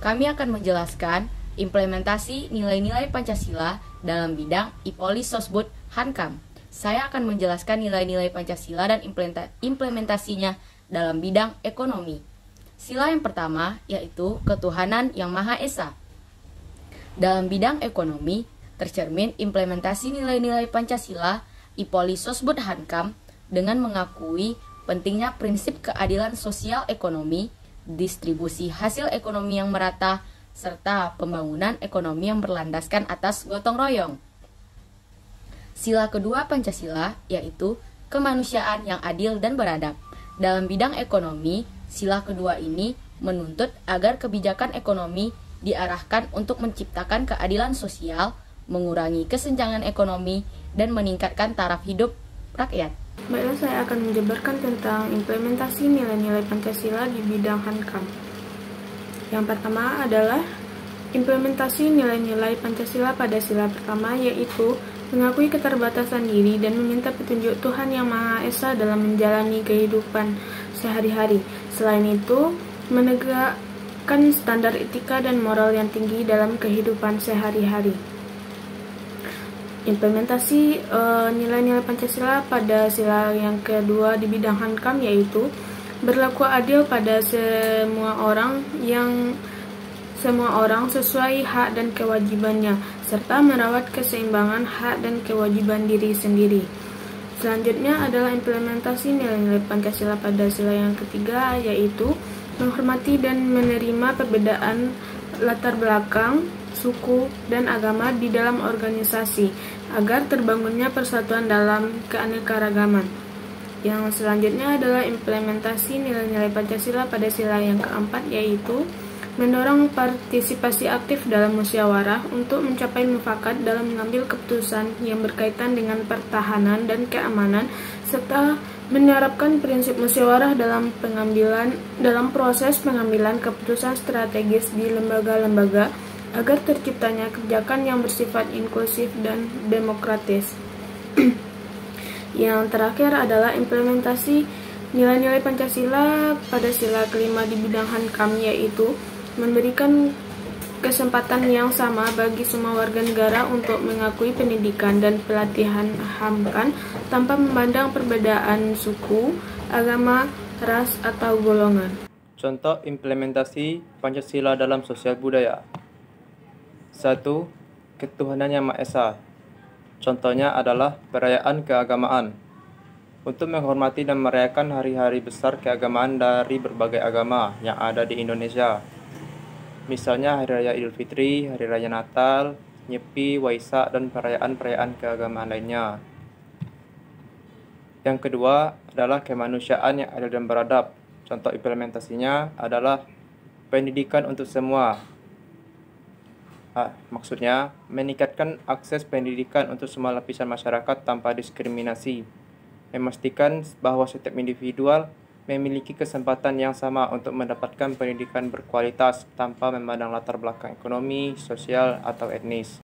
Kami akan menjelaskan implementasi nilai-nilai Pancasila dalam bidang IPOLIS Sosbud Hankam. Saya akan menjelaskan nilai-nilai Pancasila dan implementasinya dalam bidang ekonomi. Sila yang pertama yaitu ketuhanan yang Maha Esa. Dalam bidang ekonomi, tercermin implementasi nilai-nilai Pancasila IPOLIS Sosbud Hankam dengan mengakui pentingnya prinsip keadilan sosial ekonomi, distribusi hasil ekonomi yang merata, serta pembangunan ekonomi yang berlandaskan atas gotong royong. Sila kedua Pancasila yaitu kemanusiaan yang adil dan beradab. Dalam bidang ekonomi, sila kedua ini menuntut agar kebijakan ekonomi diarahkan untuk menciptakan keadilan sosial, mengurangi kesenjangan ekonomi, dan meningkatkan taraf hidup rakyat. Baiklah, saya akan menjabarkan tentang implementasi nilai-nilai Pancasila di bidang Hankam. Yang pertama adalah implementasi nilai-nilai Pancasila pada sila pertama, yaitu mengakui keterbatasan diri dan meminta petunjuk Tuhan Yang Maha Esa dalam menjalani kehidupan sehari-hari. Selain itu, menegakkan standar etika dan moral yang tinggi dalam kehidupan sehari-hari. Implementasi nilai-nilai Pancasila pada sila yang kedua di bidang Hankam yaitu berlaku adil pada semua orang sesuai hak dan kewajibannya, serta merawat keseimbangan hak dan kewajiban diri sendiri. Selanjutnya adalah implementasi nilai-nilai Pancasila pada sila yang ketiga, yaitu menghormati dan menerima perbedaan latar belakang, suku, dan agama di dalam organisasi, agar terbangunnya persatuan dalam keanekaragaman. Yang selanjutnya adalah implementasi nilai-nilai Pancasila pada sila yang keempat, yaitu mendorong partisipasi aktif dalam musyawarah untuk mencapai mufakat dalam mengambil keputusan yang berkaitan dengan pertahanan dan keamanan, serta menerapkan prinsip musyawarah dalam proses pengambilan keputusan strategis di lembaga-lembaga agar terciptanya kebijakan yang bersifat inklusif dan demokratis. Yang terakhir adalah implementasi nilai-nilai Pancasila pada sila kelima di bidang Hankam, yaitu memberikan kesempatan yang sama bagi semua warga negara untuk mengakui pendidikan dan pelatihan Hamkan tanpa memandang perbedaan suku, agama, ras, atau golongan. Contoh implementasi Pancasila dalam sosial budaya. 1. Ketuhanan Yang Maha Esa. Contohnya adalah perayaan keagamaan. Untuk menghormati dan merayakan hari-hari besar keagamaan dari berbagai agama yang ada di Indonesia. Misalnya Hari Raya Idul Fitri, Hari Raya Natal, Nyepi, Waisak, dan perayaan-perayaan keagamaan lainnya. Yang kedua adalah kemanusiaan yang adil dan beradab. Contoh implementasinya adalah pendidikan untuk semua. Maksudnya, meningkatkan akses pendidikan untuk semua lapisan masyarakat tanpa diskriminasi. Memastikan bahwa setiap individual memiliki kesempatan yang sama untuk mendapatkan pendidikan berkualitas tanpa memandang latar belakang ekonomi, sosial, atau etnis.